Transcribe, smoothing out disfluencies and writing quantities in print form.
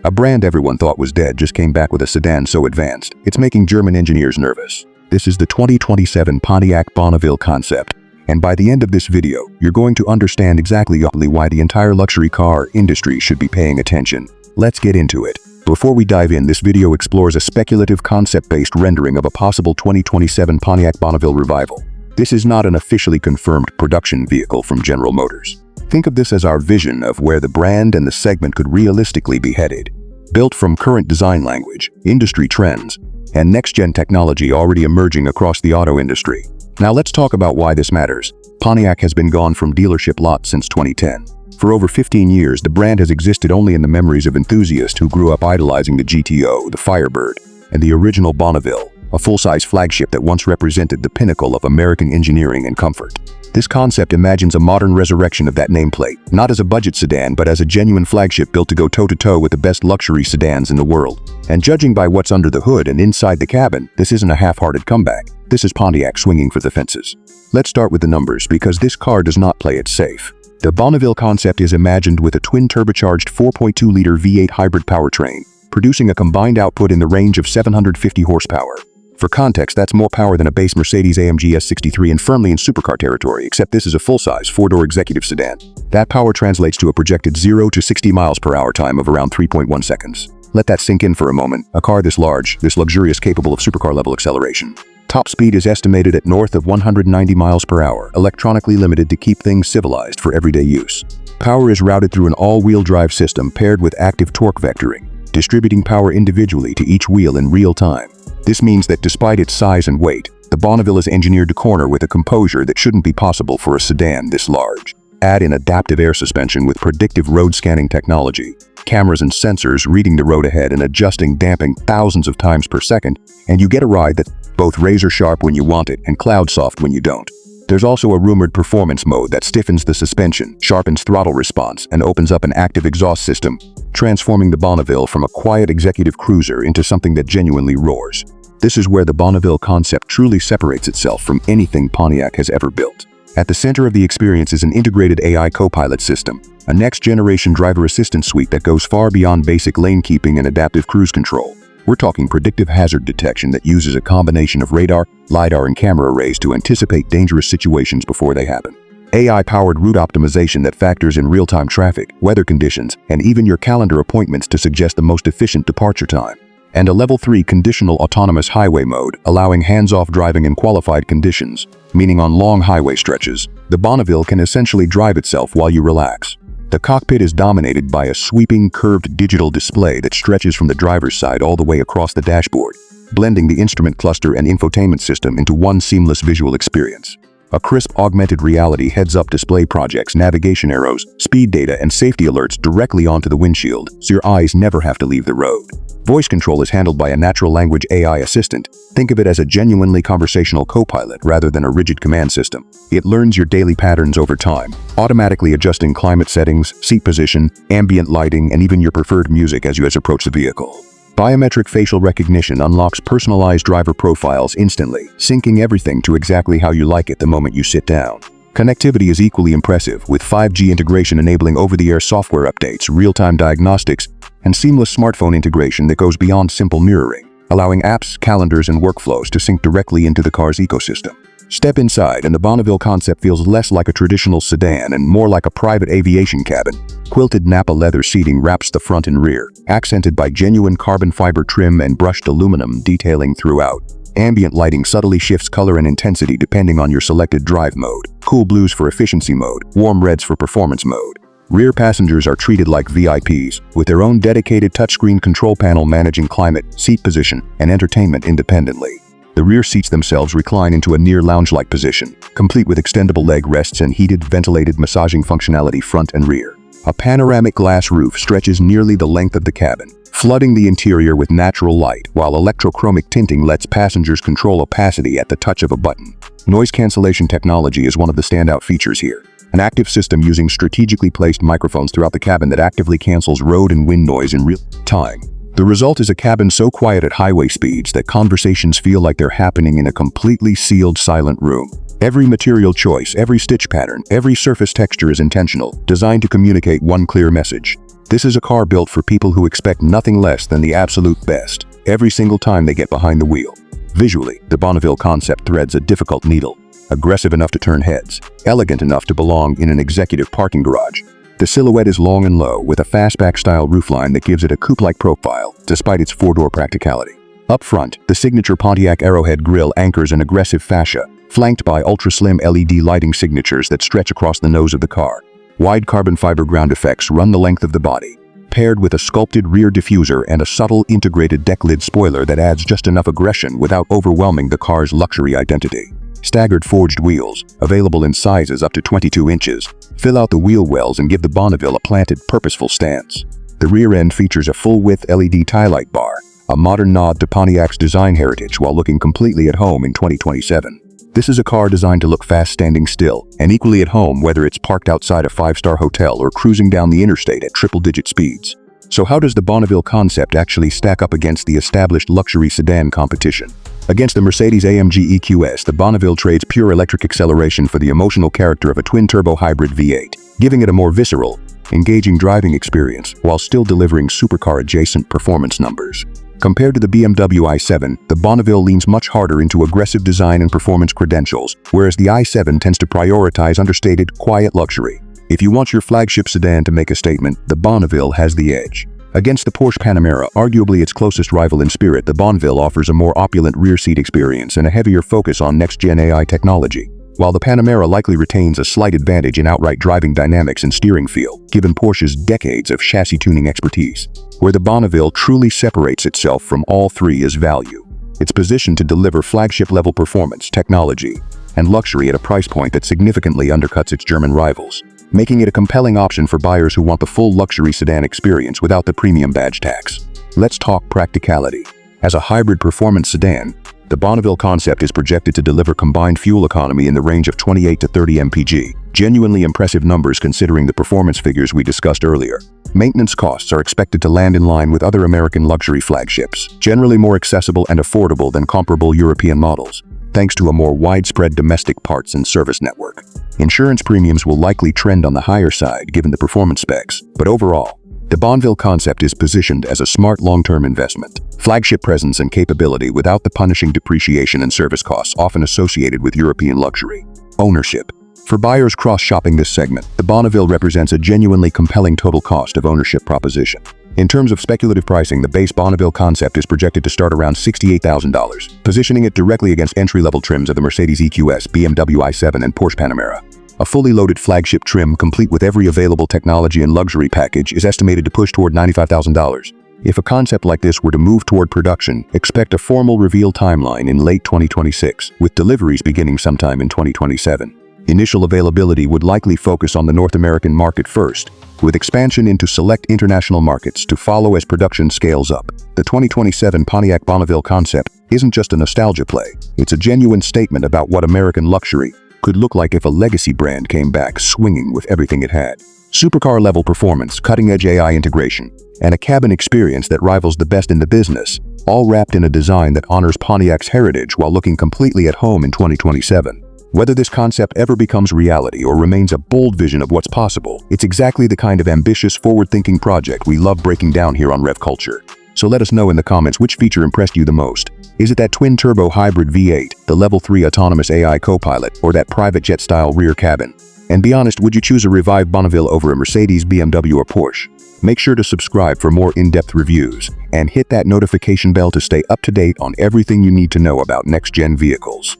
A brand everyone thought was dead just came back with a sedan so advanced, it's making German engineers nervous. This is the 2027 Pontiac Bonneville Concept, and by the end of this video, you're going to understand exactly why the entire luxury car industry should be paying attention. Let's get into it. Before we dive in, this video explores a speculative concept-based rendering of a possible 2027 Pontiac Bonneville revival. This is not an officially confirmed production vehicle from General Motors. Think of this as our vision of where the brand and the segment could realistically be headed. Built from current design language, industry trends, and next-gen technology already emerging across the auto industry. Now let's talk about why this matters. Pontiac has been gone from dealership lots since 2010. For over 15 years, the brand has existed only in the memories of enthusiasts who grew up idolizing the GTO, the Firebird, and the original Bonneville, a full-size flagship that once represented the pinnacle of American engineering and comfort. This concept imagines a modern resurrection of that nameplate, not as a budget sedan but as a genuine flagship built to go toe-to-toe with the best luxury sedans in the world. And judging by what's under the hood and inside the cabin, this isn't a half-hearted comeback. This is Pontiac swinging for the fences. Let's start with the numbers, because this car does not play it safe. The Bonneville concept is imagined with a twin-turbocharged 4.2-liter V8 hybrid powertrain, producing a combined output in the range of 750 horsepower. For context, that's more power than a base Mercedes-AMG S63 and firmly in supercar territory, except this is a full-size, four-door executive sedan. That power translates to a projected 0 to 60 miles per hour time of around 3.1 seconds. Let that sink in for a moment. A car this large, this luxurious, capable of supercar-level acceleration. Top speed is estimated at north of 190 miles per hour, electronically limited to keep things civilized for everyday use. Power is routed through an all-wheel drive system paired with active torque vectoring, distributing power individually to each wheel in real time. This means that despite its size and weight, the Bonneville is engineered to corner with a composure that shouldn't be possible for a sedan this large. Add in adaptive air suspension with predictive road scanning technology, cameras and sensors reading the road ahead and adjusting damping thousands of times per second, and you get a ride that's both razor sharp when you want it and cloud soft when you don't. There's also a rumored performance mode that stiffens the suspension, sharpens throttle response, and opens up an active exhaust system, transforming the Bonneville from a quiet executive cruiser into something that genuinely roars. This is where the Bonneville concept truly separates itself from anything Pontiac has ever built. At the center of the experience is an integrated AI co-pilot system, a next-generation driver assistance suite that goes far beyond basic lane keeping and adaptive cruise control. We're talking predictive hazard detection that uses a combination of radar, LiDAR, and camera arrays to anticipate dangerous situations before they happen. AI-powered route optimization that factors in real-time traffic, weather conditions, and even your calendar appointments to suggest the most efficient departure time. And a Level 3 conditional autonomous highway mode, allowing hands-off driving in qualified conditions, meaning on long highway stretches, the Bonneville can essentially drive itself while you relax. The cockpit is dominated by a sweeping, curved digital display that stretches from the driver's side all the way across the dashboard, blending the instrument cluster and infotainment system into one seamless visual experience. A crisp augmented reality heads-up display projects navigation arrows, speed data, and safety alerts directly onto the windshield, so your eyes never have to leave the road. Voice control is handled by a natural language AI assistant. Think of it as a genuinely conversational co-pilot rather than a rigid command system. It learns your daily patterns over time, automatically adjusting climate settings, seat position, ambient lighting, and even your preferred music as you approach the vehicle. Biometric facial recognition unlocks personalized driver profiles instantly, syncing everything to exactly how you like it the moment you sit down. Connectivity is equally impressive, with 5G integration enabling over-the-air software updates, real-time diagnostics, and seamless smartphone integration that goes beyond simple mirroring, allowing apps, calendars, and workflows to sync directly into the car's ecosystem. Step inside and the Bonneville concept feels less like a traditional sedan and more like a private aviation cabin. Quilted Napa leather seating wraps the front and rear, accented by genuine carbon fiber trim and brushed aluminum detailing throughout. Ambient lighting subtly shifts color and intensity depending on your selected drive mode. Cool blues for efficiency mode, warm reds for performance mode. Rear passengers are treated like VIPs, with their own dedicated touchscreen control panel managing climate, seat position, and entertainment independently. The rear seats themselves recline into a near lounge-like position, complete with extendable leg rests and heated, ventilated massaging functionality front and rear. A panoramic glass roof stretches nearly the length of the cabin, flooding the interior with natural light, while electrochromic tinting lets passengers control opacity at the touch of a button. Noise cancellation technology is one of the standout features here. An active system using strategically placed microphones throughout the cabin that actively cancels road and wind noise in real time. The result is a cabin so quiet at highway speeds that conversations feel like they're happening in a completely sealed, silent room. Every material choice, every stitch pattern, every surface texture is intentional, designed to communicate one clear message. This is a car built for people who expect nothing less than the absolute best every single time they get behind the wheel. Visually, the Bonneville Concept threads a difficult needle. Aggressive enough to turn heads, elegant enough to belong in an executive parking garage. The silhouette is long and low with a fastback-style roofline that gives it a coupe-like profile, despite its four-door practicality. Up front, the signature Pontiac Arrowhead grille anchors an aggressive fascia, flanked by ultra-slim LED lighting signatures that stretch across the nose of the car. Wide carbon fiber ground effects run the length of the body, paired with a sculpted rear diffuser and a subtle integrated deck lid spoiler that adds just enough aggression without overwhelming the car's luxury identity. Staggered forged wheels, available in sizes up to 22 inches, fill out the wheel wells and give the Bonneville a planted, purposeful stance. The rear end features a full-width LED tie light bar, a modern nod to Pontiac's design heritage while looking completely at home in 2027. This is a car designed to look fast standing still, and equally at home whether it's parked outside a five-star hotel or cruising down the interstate at triple-digit speeds. So how does the Bonneville Concept actually stack up against the established luxury sedan competition? Against the Mercedes-AMG EQS, the Bonneville trades pure electric acceleration for the emotional character of a twin-turbo hybrid V8, giving it a more visceral, engaging driving experience while still delivering supercar-adjacent performance numbers. Compared to the BMW i7, the Bonneville leans much harder into aggressive design and performance credentials, whereas the i7 tends to prioritize understated, quiet luxury. If you want your flagship sedan to make a statement, the Bonneville has the edge. Against the Porsche Panamera, arguably its closest rival in spirit, the Bonneville offers a more opulent rear seat experience and a heavier focus on next-gen AI technology, while the Panamera likely retains a slight advantage in outright driving dynamics and steering feel, given Porsche's decades of chassis tuning expertise. Where the Bonneville truly separates itself from all three is value. It's positioned to deliver flagship-level performance, technology, and luxury at a price point that significantly undercuts its German rivals, making it a compelling option for buyers who want the full luxury sedan experience without the premium badge tax. Let's talk practicality. As a hybrid performance sedan, the Bonneville Concept is projected to deliver combined fuel economy in the range of 28 to 30 mpg, genuinely impressive numbers considering the performance figures we discussed earlier. Maintenance costs are expected to land in line with other American luxury flagships, generally more accessible and affordable than comparable European models, thanks to a more widespread domestic parts and service network. Insurance premiums will likely trend on the higher side given the performance specs, but overall, the Bonneville Concept is positioned as a smart long-term investment. Flagship presence and capability without the punishing depreciation and service costs often associated with European luxury. Ownership. For buyers cross-shopping this segment, the Bonneville represents a genuinely compelling total cost of ownership proposition. In terms of speculative pricing, the base Bonneville Concept is projected to start around $68,000, positioning it directly against entry-level trims of the Mercedes EQS, BMW i7, and Porsche Panamera. A fully loaded flagship trim, complete with every available technology and luxury package, is estimated to push toward $95,000. If a concept like this were to move toward production, expect a formal reveal timeline in late 2026, with deliveries beginning sometime in 2027. Initial availability would likely focus on the North American market first, with expansion into select international markets to follow as production scales up. The 2027 Pontiac Bonneville Concept isn't just a nostalgia play, it's a genuine statement about what American luxury could look like if a legacy brand came back swinging with everything it had. Supercar-level performance, cutting-edge AI integration, and a cabin experience that rivals the best in the business, all wrapped in a design that honors Pontiac's heritage while looking completely at home in 2027. Whether this concept ever becomes reality or remains a bold vision of what's possible, it's exactly the kind of ambitious, forward-thinking project we love breaking down here on Rev Culture. So let us know in the comments which feature impressed you the most. Is it that twin-turbo hybrid V8, the Level 3 autonomous AI co-pilot, or that private jet-style rear cabin? And be honest, would you choose a revived Bonneville over a Mercedes, BMW, or Porsche? Make sure to subscribe for more in-depth reviews, and hit that notification bell to stay up to date on everything you need to know about next-gen vehicles.